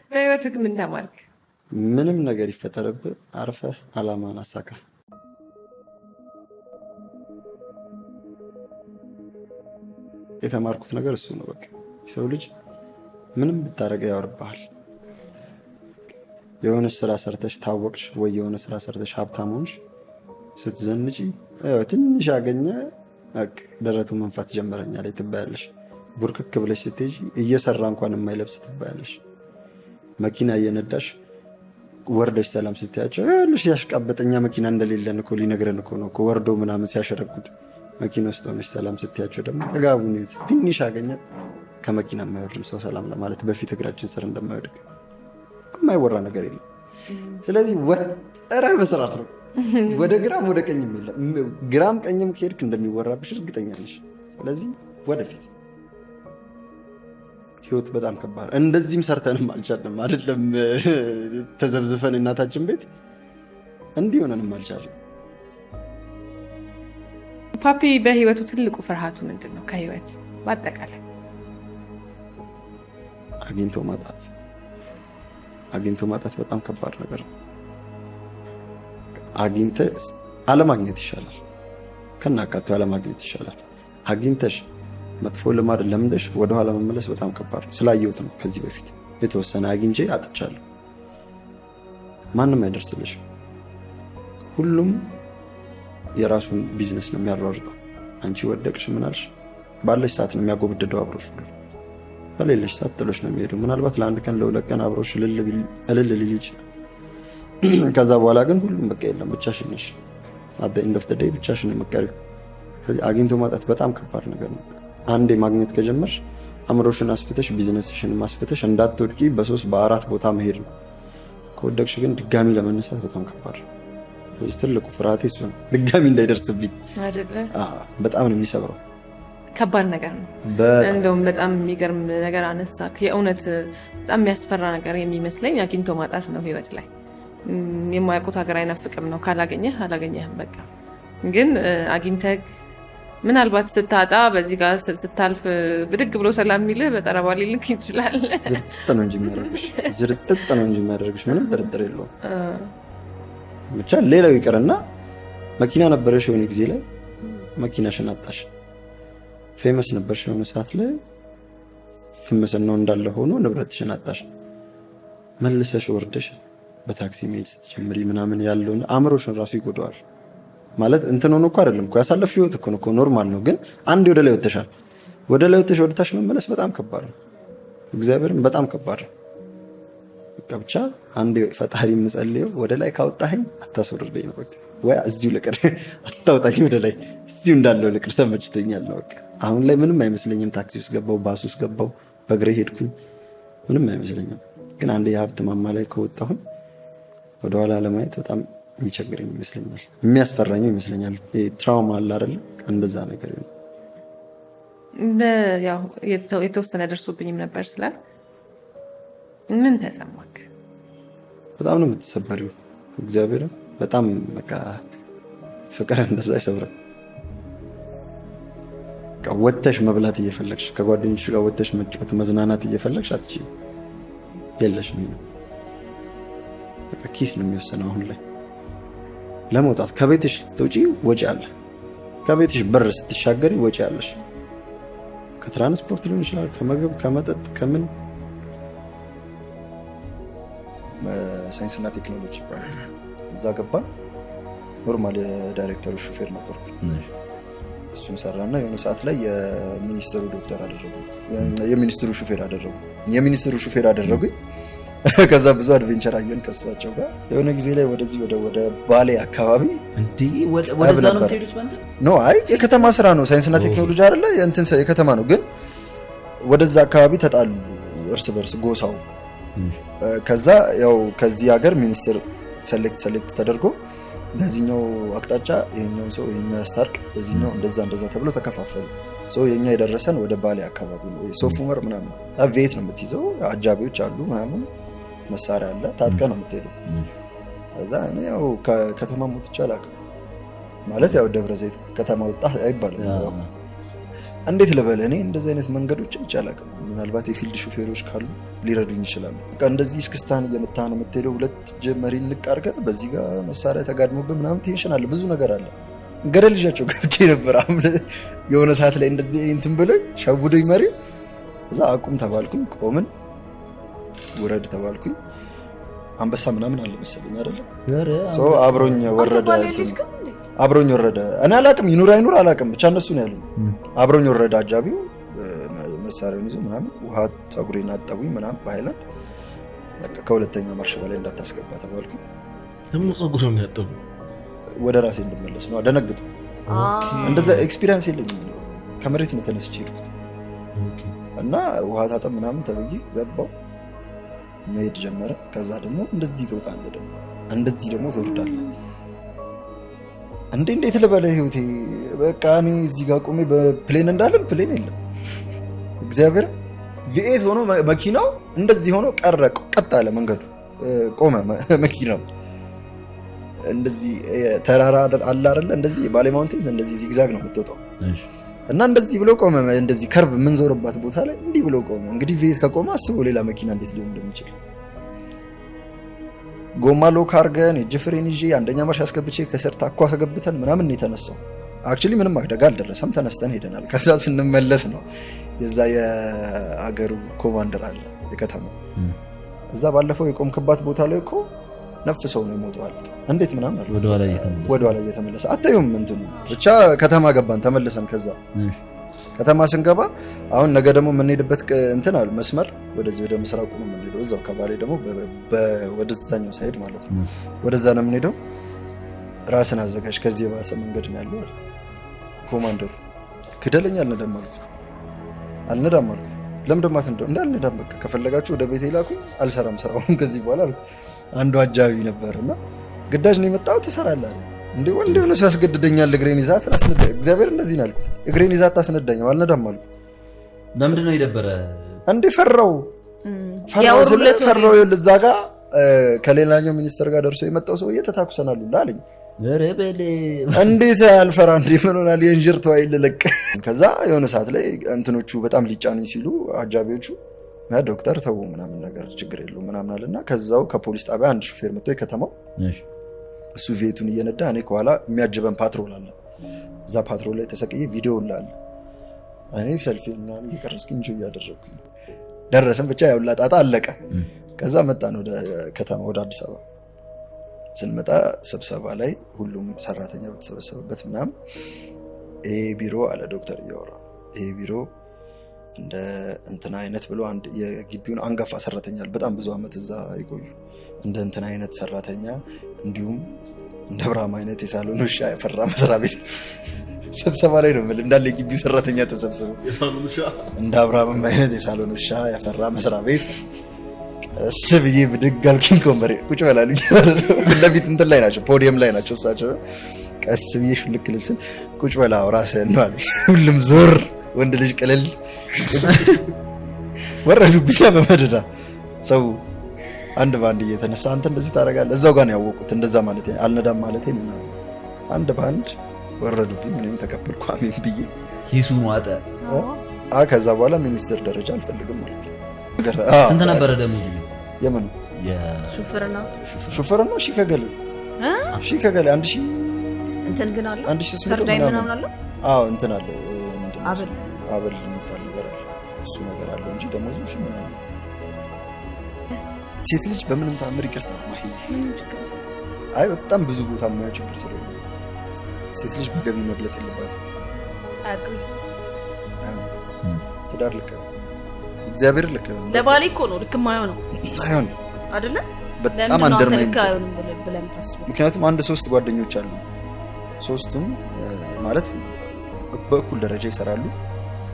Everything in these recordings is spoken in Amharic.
በህይወትህ ምን ተማርክ? ምንም ነገር ይፈጠርብህ አርፈህ አላማን አሳካ። የተማርኩት ነገር እሱ ነው። በቃ የሰው ልጅ ምንም ብታረገ ያወርብሃል። የሆነች ስራ ሰርተሽ ታወቅሽ ወይ የሆነ ስራ ሰርተሽ ሀብታም ሆንሽ ስትዘንጪ ትንሽ አገኘ ደረቱ መንፋት ጀመረኛ ላይ ትባያለሽ። ቡርክክ ብለሽ ስትሄጂ እየሰራ እንኳን የማይለብስ ትባያለሽ። መኪና እየነዳሽ ወርደሽ ሰላም ስትያቸው ልሽ ያሽቃበጠኛ መኪና እንደሌለን እኮ ሊነግረን እኮ ነው እኮ ወርዶ ምናምን ሲያሸረጉድ መኪና ውስጥ ሆነሽ ሰላም ስትያቸው ደግሞ ጥጋቡን ትንሽ አገኘ። ከመኪና የማይወርድም ሰው ሰላም ለማለት በፊት እግራችን ስር እንደማይወድቅ የማይወራ ነገር የለም። ስለዚህ ወጠረ መስራት ነው። ወደ ግራም ወደ ቀኝም የለም። ግራም ቀኝም ከሄድክ እንደሚወራብሽ እርግጠኛ ነሽ። ስለዚህ ወደፊት። ህይወት በጣም ከባድ፣ እንደዚህም ሰርተንም አልቻለም አይደለም። ተዘብዝፈን እናታችን ቤት እንዲህ ሆነንም አልቻለም። ፓፒ በህይወቱ ትልቁ ፍርሃቱ ምንድን ነው? ከህይወት በአጠቃላይ አግኝቶ ማጣት በጣም ከባድ ነገር ነው። አግኝተሽ አለማግኘት ይሻላል። ከናካቴው አለማግኘት ይሻላል። አግኝተሽ መጥፎ ልማድ ለምደሽ ወደ ኋላ መመለስ በጣም ከባድ ነው። ስላየሁት ነው። ከዚህ በፊት የተወሰነ አግኝቼ አጥቻለሁ። ማንም አይደርስልሽ። ሁሉም የራሱን ቢዝነስ ነው የሚያሯርጠው። አንቺ ወደቅሽ ምናልሽ ባለሽ ሰዓት ነው የሚያጎብድደው አብሮሽ። ሁሉ በሌለሽ ሰዓት ጥሎሽ ነው የሚሄደው። ምናልባት ለአንድ ቀን ለሁለት ቀን አብሮሽ እልል ሊል ይችላል። ከዛ በኋላ ግን ሁሉም በቃ የለም፣ ብቻሽን ነሽ። አት ዘ ኤንድ ኦፍ ዘ ዴይ ብቻሽን የምትቀሪው። አግኝቶ ማጣት በጣም ከባድ ነገር ነው። አንዴ ማግኘት ከጀመርሽ አምሮሽን አስፍተሽ ቢዝነስሽን ማስፍተሽ እንዳትወድቂ በ3 በ4 ቦታ መሄድ ነው። ከወደቅሽ ግን ድጋሚ ለመነሳት በጣም ከባድ ነው። ስለዚህ ትልቁ ፍርሃቴ እሱ ነው፣ ድጋሚ እንዳይደርስብኝ አይደለ? በጣም ነው የሚሰብረው። ከባድ ነገር ነው። እንደውም በጣም የሚገርም ነገር አነሳክ። የእውነት በጣም የሚያስፈራ ነገር የሚመስለኝ አግኝቶ ማጣት ነው ህይወት ላይ። የማያውቁት ሀገር አይናፍቅም ነው። ካላገኘህ አላገኘህም በቃ። ግን አግኝተህ ምናልባት ስታጣ በዚህ ጋር ስታልፍ ብድግ ብሎ ሰላም የሚልህ በጠረባ ሊልክ ይችላል። ዝርጥጥ ነው እንጂ የሚያደርግሽ ምንም ጥርጥር የለውም። ብቻ ሌላው ይቀርና መኪና ነበረሽ የሆነ ጊዜ ላይ መኪናሽን አጣሽ። ፌመስ ነበርሽ የሆነ ሰዓት ላይ ፍምስናው እንዳለ ሆኖ ንብረትሽን አጣሽ። መልሰሽ ወርደሽ በታክሲ መሄድ ስትጀምሪ ምናምን ያለውን አእምሮሽን ራሱ ይጎዳዋል። ማለት እንትን ሆኖ እኮ አይደለም እኮ ያሳለፍሽ ህይወት እኮ ነው ኖርማል ነው። ግን አንዴ ወደ ላይ ወጥተሻል። ወደ ላይ ወጥተሽ ወደ ታች መመለስ በጣም ከባድ ነው። እግዚአብሔርን በጣም ከባድ ነው። በቃ ብቻ አንዴ ፈጣሪ የምጸልየው ወደ ላይ ካወጣኸኝ አታስወርደኝ ነው በቃ። ወይ እዚሁ ልቅር፣ አታውጣኝ ወደ ላይ፣ እዚሁ እንዳለው ልቅር፣ ተመችቶኛል ነው በቃ። አሁን ላይ ምንም አይመስለኝም። ታክሲ ውስጥ ገባው፣ ባስ ውስጥ ገባው፣ በእግሬ ሄድኩኝ፣ ምንም አይመስለኝም። ግን አንዴ የሀብት ማማ ላይ ከወጣሁኝ ወደኋላ ለማየት በጣም የሚቸግረኝ ይመስለኛል፣ የሚያስፈራኝ ይመስለኛል። ትራውማ አለ አይደለ? እንደዛ ነገር ነው። ያው የተወሰነ ደርሶብኝም ነበር ስላል ምን ተሰማክ? በጣም ነው የምትሰበሪው። እግዚአብሔር በጣም በቃ ፍቅር እንደዛ አይሰብርም። ወጥተሽ መብላት እየፈለግሽ ከጓደኞች ጋር ወጥተሽ መጫወት መዝናናት እየፈለግሽ አትችይም። የለሽም። በቃ ኪስ ነው የሚወሰነው አሁን ላይ ለመውጣት። ከቤትሽ ስትወጪ ወጪ አለ። ከቤትሽ በር ስትሻገሪ ወጪ አለሽ። ከትራንስፖርት ሊሆን ይችላል፣ ከመግብ ከመጠጥ ከምን። ሳይንስና ቴክኖሎጂ ይባላል። እዛ ገባን። ኖርማል የዳይሬክተሩ ሹፌር ነበርኩ። እሱን ሰራና የሆነ ሰዓት ላይ የሚኒስትሩ ዶክተር አደረጉ፣ የሚኒስትሩ ሹፌር አደረጉኝ። ከዛ ብዙ አድቬንቸር አየን ከሳቸው ጋር። የሆነ ጊዜ ላይ ወደዚህ ወደ ባሌ አካባቢ ወደዛ ነው የምትሄዱት? ነው አይ የከተማ ስራ ነው፣ ሳይንስና ቴክኖሎጂ አይደለ እንትን የከተማ ነው። ግን ወደዛ አካባቢ ተጣሉ እርስ በርስ ጎሳው። ከዛ ያው ከዚህ ሀገር ሚኒስትር ሰሌክት ተደርጎ በዚህኛው አቅጣጫ ይሄኛው ሰው ይሄኛው ያስታርቅ፣ በዚህኛው እንደዛ ተብሎ ተከፋፈሉ። የኛ የደረሰን ወደ ባሌ አካባቢ ነው። ሶፍ ዑመር ምናምን አቬት ነው የምትይዘው፣ አጃቢዎች አሉ ምናምን፣ መሳሪያ አለ፣ ታጥቀ ነው የምትሄደው። እዛ እኔ ያው ከተማ ወጥቼ አላውቅም። ማለት ያው ደብረ ዘይት ከተማ ወጣ አይባልም። እንዴት ልበል እኔ እንደዚህ አይነት መንገዶች አይቻላቅም። ምናልባት የፊልድ ሹፌሮች ካሉ ሊረዱኝ ይችላሉ። በቃ እንደዚህ እስክስታን እየመታ ነው የምትሄደው። ሁለት ጀመሪ ንቃርገ በዚህ ጋር መሳሪያ ተጋድሞብህ ምናምን ቴንሽን አለ፣ ብዙ ነገር አለ። ገደል ልጃቸው ገብቼ ነበር የሆነ ሰዓት ላይ እንደዚህ እንትን ብሎኝ ሸውዶኝ መሪ እዛ አቁም ተባልኩኝ። ቆምን። ውረድ ተባልኩኝ። አንበሳ ምናምን አለ መሰለኝ አይደለም ሰው አብሮኝ ወረደ። አብሮኝ ወረደ። እኔ አላቅም ይኑር አይኑር አላቅም፣ ብቻ እነሱ ነው ያሉኝ። አብሮኝ ወረደ አጃቢው መሳሪያውን ይዞ ምናምን ውሃ ፀጉሬን አጠቡኝ ምናምን በሃይላንድ። በቃ ከሁለተኛ ማርሽ በላይ እንዳታስገባ ተባልኩ። ለምን ፀጉር ነው ያጠቡ? ወደ ራሴ እንድመለስ ነው። አደነግጥኩ። እንደዛ ኤክስፒሪየንስ የለኝም። ከመሬት ነው ተነስቼ ሄድኩት እና ውሃ ታጠብ ምናምን ተብዬ ገባው። መሄድ ጀመረ። ከዛ ደግሞ እንደዚህ ትወጣለህ፣ ደግሞ እንደዚህ ደግሞ ትወርዳለህ። እንዴት ልበለ ህይወቴ በቃ እኔ እዚህ ጋር ቆሜ በፕሌን እንዳለን ፕሌን የለም። እግዚአብሔር ቪኤት ሆኖ መኪናው እንደዚህ ሆኖ ቀረ። ቀጥ አለ መንገዱ፣ ቆመ መኪናው። እንደዚህ ተራራ አለ አይደለ? እንደዚህ ባሌ ማውንቴንስ እንደዚህ ዚግዛግ ነው የምትወጣው እና እንደዚህ ብሎ ቆመ። እንደዚህ ከርቭ የምንዞርባት ቦታ ላይ እንዲህ ብሎ ቆመ። እንግዲህ ቪኤት ከቆመ አስበው ሌላ መኪና እንዴት ሊሆን እንደሚችል። ጎማ ሎክ አድርገን የእጅ ፍሬን ይዤ አንደኛ ማርሽ አስገብቼ ከስር ታኳ ከገብተን ምናምን ነው የተነሳው። አክቹሊ ምንም አደጋ አልደረሰም። ተነስተን ሄደናል። ከዛ ስንመለስ ነው የዛ የአገሩ ኮማንደር አለ የከተማው እዛ ባለፈው የቆምክባት ቦታ ላይ እኮ ነፍ ሰው ነው ይሞታል እንዴት ምናምን አለ። ወደ ኋላ እየተመለሰ አታዩም እንትኑ ብቻ ከተማ ገባን ተመለሰን። ከዛ ከተማ ስንገባ አሁን ነገ ደግሞ የምንሄድበት እንትን አሉ መስመር ወደዚህ ወደ ምስራቁ ነው የምንሄደው። እዛው ከባሌ ደግሞ ወደዛኛው ሳይድ ማለት ነው ወደዛ ነው የምንሄደው። ራስን አዘጋጅ ከዚህ የባሰ መንገድ ነው ያለው አለ ኮማንደሩ። ክደለኛ አልነዳም አልኩ። ለምን ደማት እንዳልነዳም በቃ ከፈለጋችሁ ወደ ቤቴ ላኩ፣ አልሰራም ስራውን ከዚህ በኋላ አልኩ። አንዱ አጃቢ ነበርና ግዳጅ ነው የመጣው ትሰራለህ እንዴ? ወንድ ሆነ ሲያስገድደኛል እግሬን ይዛት አስነዳ። እግዚአብሔር እንደዚህ ነው ያልኩት። እግሬን ይዛት አስነዳኝ አልነዳም አልኩ። ለምንድን ነው የደበረ እንዴ? ፈራው እዛ ጋር ከሌላኛው ሚኒስተር ጋር ደርሶ የመጣው ሰውዬ ተታኩሰናል አለኝ። እንዴት አልፈራ እንዴ ምን ሆናል? የእንጅርቱ አይል ለቅ። ከዛ የሆነ ሰዓት ላይ እንትኖቹ በጣም ሊጫኑኝ ሲሉ አጃቢዎቹ ዶክተር ተው ምናምን ነገር ችግር የለውም ምናምን አለና ከዛው ከፖሊስ ጣቢያ አንድ ሹፌር መጥቶ የከተማው እሱ ቪኤቱን እየነዳ እኔ ከኋላ የሚያጅበን ፓትሮል አለ። እዛ ፓትሮል ላይ ተሰቅዬ ቪዲዮ ላለ እኔ ሰልፊ ምናምን እየቀረስኩኝ እንጆ እያደረግኩኝ ደረሰን። ብቻ ያው ላጣጣ አለቀ። ከዛ መጣን ወደ ከተማ ወደ አዲስ አበባ። ስንመጣ ስብሰባ ላይ ሁሉም ሰራተኛ በተሰበሰበበት ምናምን ይሄ ቢሮ አለ ዶክተር እያወራ ይሄ ቢሮ እንደ እንትና አይነት ብሎ አንድ የግቢውን አንጋፋ ሰራተኛ በጣም ብዙ አመት እዛ ይቆዩ እንደ እንትና አይነት ሰራተኛ እንዲሁም እንደ ብራም አይነት የሳሎን ውሻ ያፈራ መስሪያ ቤት ስብሰባ ላይ ነው ማለት እንዳለ የግቢው ሰራተኛ ተሰብስበው የሳሎን ውሻ እንደ አብርሃም አይነት የሳሎን ውሻ ያፈራ መስሪያ ቤት ቀስ ብዬ ብድግ አልኩኝ። ኮምበሬ ቁጭ በላልኝ ለፊት እንትን ላይ ናቸው ፖዲየም ላይ ናቸው እሳቸው። ቀስ ብዬ ሽልክ ልልስን ቁጭ በላው ራስህን ነው አለ። ሁሉም ዞር ወንድ ልጅ ቅልል ወረዱብኝ በመደዳ ሰው አንድ ባንድ እየተነሳ አንተ እንደዚህ ታደርጋለህ። እዛው ጋር ነው ያወቁት እንደዛ ማለት አልነዳም ማለት ነው። አንድ ባንድ ወረዱብኝ። እኔም ተቀበልኩ አሜን ብዬ ሂሱ ማጠ ከዛ በኋላ ሚኒስትር ደረጃ አልፈልግም ማለት ነው። ስንት ነበረ ደሞዙ? የምን ሹፌር ነው? ሺ ከገለ 1000 እንትን ግን አለ 1600 ምናምን አለ። አዎ እንትን አለ አበል የሚባል ነገር አለ። እሱ ነገር አለው እንጂ ደሞዙ እሺ ምን አለ። ሴት ልጅ በምንም ታምር ይቅርታ ማሂ አይ በጣም ብዙ ቦታ ማያው ችግር ስለሆነ ሴት ልጅ በገቢ መብለጥ የለባትም። ትዳር ልክ እግዚአብሔር ልክ ለባሌ እኮ ነው ልክ ማየው ነው አይሆን አይደለ? በጣም አንደርማኝ ምክንያቱም አንድ 3 ጓደኞች አሉ። ሶስቱም ማለት በእኩል ደረጃ ይሰራሉ፣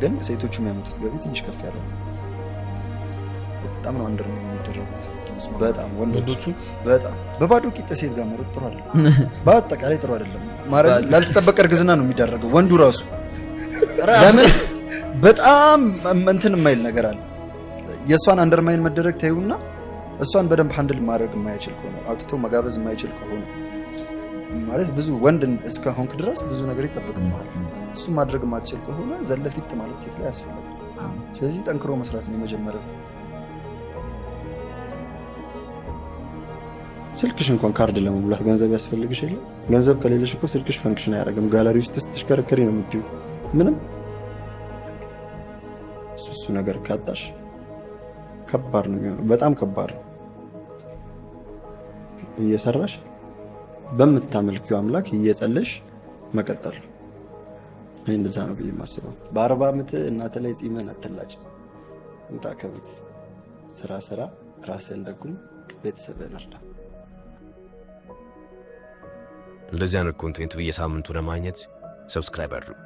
ግን ሴቶቹ የሚያመጡት ገቢ ትንሽ ከፍ ያለ ነው። በጣም ነው አንደርማኝ የሚደረጉት። በጣም ወንዶቹ በጣም በባዶ ቂጥ ሴት ጋር መሮጥ ጥሩ አይደለም። በአጠቃላይ ጥሩ አይደለም። ማለት ላልተጠበቀ እርግዝና ነው የሚዳረገው ወንዱ ራሱ። ለምን በጣም እንትን የማይል ነገር አለ። የእሷን አንደርማይን መደረግ ታዩና እሷን በደንብ ሃንድል ማድረግ የማይችል ከሆነ አውጥቶ መጋበዝ የማይችል ከሆነ ማለት ብዙ ወንድ እስከሆንክ ድረስ ብዙ ነገር ይጠበቅብሃል። እሱ ማድረግ ማትችል ከሆነ ዘለፊት ማለት ሴት ላይ ያስፈልጋል። ስለዚህ ጠንክሮ መስራት ነው የመጀመሪያው። ስልክሽ እንኳን ካርድ ለመሙላት ገንዘብ ያስፈልግሽ የለ? ገንዘብ ከሌለሽ እኮ ስልክሽ ፈንክሽን አያደርግም። ጋለሪ ውስጥ ስትሽከረከሪ ነው የምትይው። ምንም እሱ ነገር ካጣሽ ከባድ ነው የሚሆነው፣ በጣም ከባድ ነው። እየሰራሽ በምታመልኪው አምላክ እየጸለሽ መቀጠል። እኔ እንደዛ ነው ብዬ የማስበው። በ40 ዓመት እናተ ላይ ጺምን አትላጭ። ውጣ ከቤት ስራ፣ ራስህን ደጉም፣ ቤተሰብህን እርዳ። እንደዚህ አይነት ኮንቴንት በየሳምንቱ ለማግኘት ሰብስክራይብ አድርጉ።